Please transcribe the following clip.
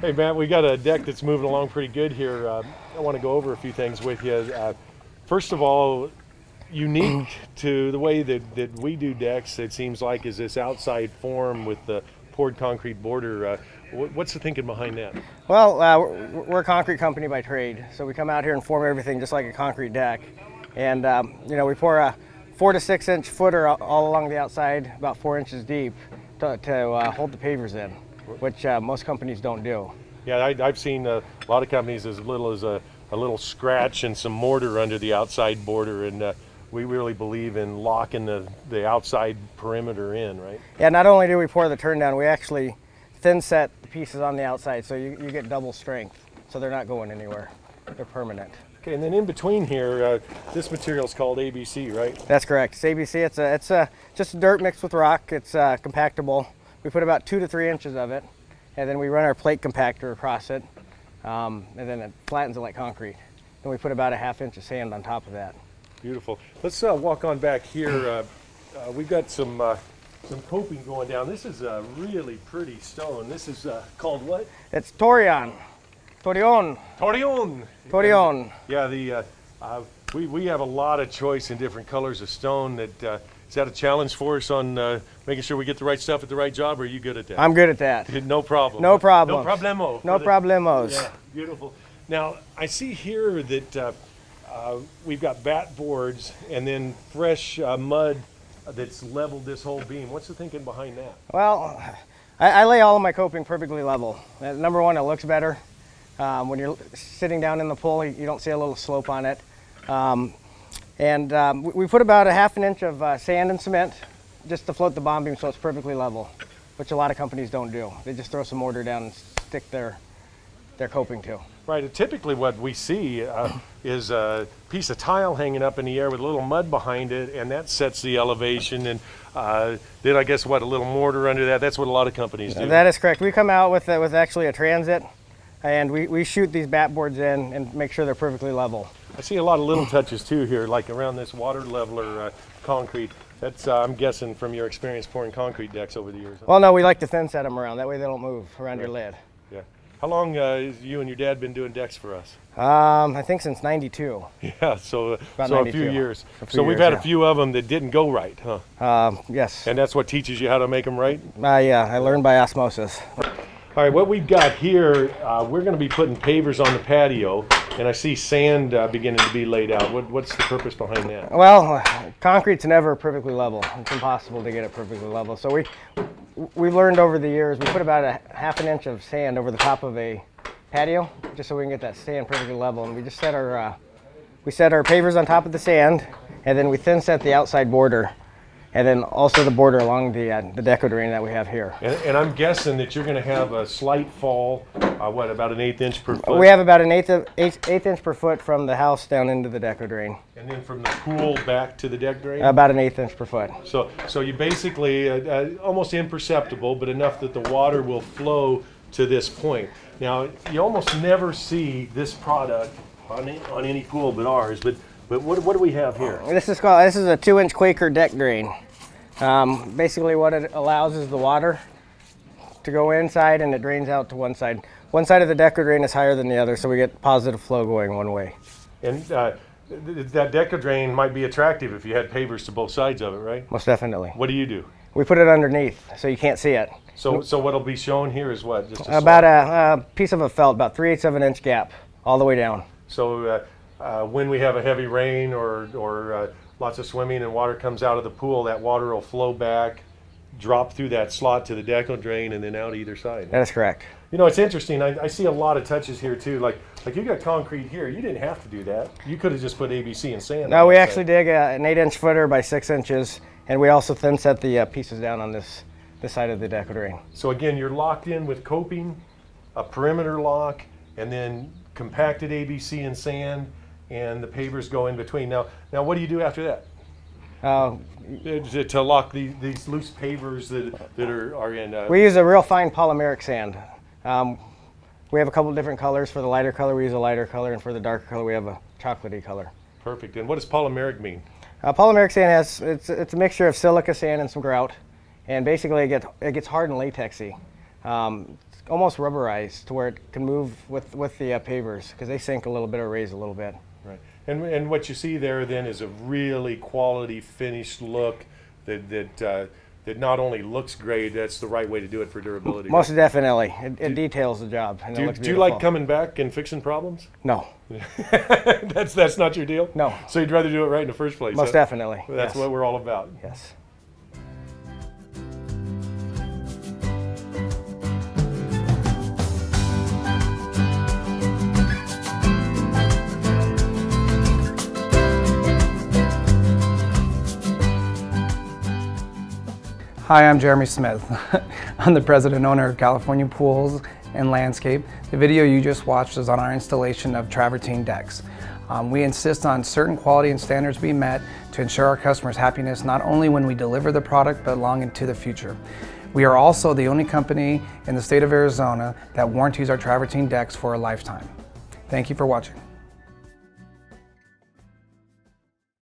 Hey Matt, we got a deck that's moving along pretty good here. I want to go over a few things with you. First of all, unique to the way that we do decks, it seems like, is this outside form with the poured concrete border. What's the thinking behind that? Well, we're a concrete company by trade, so we come out here and form everything just like a concrete deck. And you know, we pour a 4 to 6 inch footer all along the outside, about 4 inches deep, to hold the pavers in, which most companies don't do. Yeah, I've seen a lot of companies as little as a little scratch and some mortar under the outside border, and we really believe in locking the outside perimeter in, right? Yeah, not only do we pour the turn down, we actually thin set the pieces on the outside, so you get double strength, so they're not going anywhere. They're permanent. Okay, and then in between here, this material is called ABC, right? That's correct. It's ABC. It's just dirt mixed with rock. It's compactable. We put about 2 to 3 inches of it, and then we run our plate compactor across it, and then it flattens it like concrete. Then we put about a ½ inch of sand on top of that. Beautiful. Let's walk on back here. We've got some coping going down. This is a really pretty stone. This is called what? It's Torion. Torion. Torion. Torion. Yeah, we have a lot of choice in different colors of stone. Is that a challenge for us on making sure we get the right stuff at the right job, or are you good at that? I'm good at that. No problem. No problem. No problemo. No problemos. Yeah, beautiful. Now, I see here that we've got bat boards and then fresh mud that's leveled this whole beam. What's the thinking behind that? Well, I lay all of my coping perfectly level. Number one, it looks better. When you're sitting down in the pool, you don't see a little slope on it. We put about a ½ inch of sand and cement just to float the bomb beam so it's perfectly level, which a lot of companies don't do. They just throw some mortar down and stick their coping to. Right, and typically what we see is a piece of tile hanging up in the air with a little mud behind it, and that sets the elevation, and then I guess what, a little mortar under that. That's what a lot of companies do. That is correct. We come out with actually a transit, and we shoot these bat boards in and make sure they're perfectly level. I see a lot of little touches too here, like around this water leveler concrete. That's, I'm guessing, from your experience pouring concrete decks over the years. Well, no, we like to thin set them around. That way they don't move around your lid. Yeah. How long has you and your dad been doing decks for us? I think since '92. Yeah, so a few years. So we've had a few of them that didn't go right, huh? Yes. And that's what teaches you how to make them right? Yeah, I learned by osmosis. All right, what we've got here, we're going to be putting pavers on the patio, and I see sand beginning to be laid out. What's the purpose behind that? Well, concrete's never perfectly level. It's impossible to get it perfectly level. So we've learned over the years, we put about a ½ inch of sand over the top of a patio, just so we can get that sand perfectly level. And we just set our pavers on top of the sand, and then we thin set the outside border, and then also the border along the deco drain that we have here. And I'm guessing that you're going to have a slight fall, what, about an 1/8 inch per foot? We have about an eighth inch per foot from the house down into the deco drain. And then from the pool back to the deck drain? About an 1/8 inch per foot. So you basically, almost imperceptible, but enough that the water will flow to this point. Now, you almost never see this product on any pool but ours, but what do we have here? This is a 2-inch Quaker deck drain. Basically what it allows is the water to go inside, and it drains out to one side. One side of the deco drain is higher than the other, so we get positive flow going one way. And that deco drain might be attractive if you had pavers to both sides of it, right? Most definitely. What do you do? We put it underneath, so you can't see it. So what'll be shown here is what? Just about a piece of a felt, about 3/8 of an inch gap, all the way down. So when we have a heavy rain or lots of swimming and water comes out of the pool, that water will flow back, drop through that slot to the deco drain, and then out either side. That is correct. You know, it's interesting. I see a lot of touches here too. Like you got concrete here. You didn't have to do that. You could have just put ABC and sand. No, we actually dig an 8-inch footer by 6 inches, and we also thin set the pieces down on this side of the deco drain. So again, you're locked in with coping, a perimeter lock, and then compacted ABC and sand, and the pavers go in between. Now what do you do after that? To lock these loose pavers that are in. We use a real fine polymeric sand. We have a couple different colors. For the lighter color, we use a lighter color, and for the darker color, we have a chocolatey color. Perfect. And what does polymeric mean? Polymeric sand it's a mixture of silica sand and some grout, and basically it gets hard and latexy. almost rubberized to where it can move with the pavers, because they sink a little bit or raise a little bit. Right. And what you see there then is a really quality finished look that not only looks great, that's the right way to do it for durability. Most definitely. It details the job. And do it looks you beautiful. like coming back and fixing problems? No. That's not your deal? No. So you'd rather do it right in the first place? Most definitely. That's yes. what we're all about. Yes. Hi, I'm Jeremy Smith. I'm the president and owner of California Pools and Landscape. The video you just watched is on our installation of Travertine decks. We insist on certain quality and standards be met to ensure our customers' happiness not only when we deliver the product but long into the future. We are also the only company in the state of Arizona that warranties our Travertine decks for a lifetime. Thank you for watching.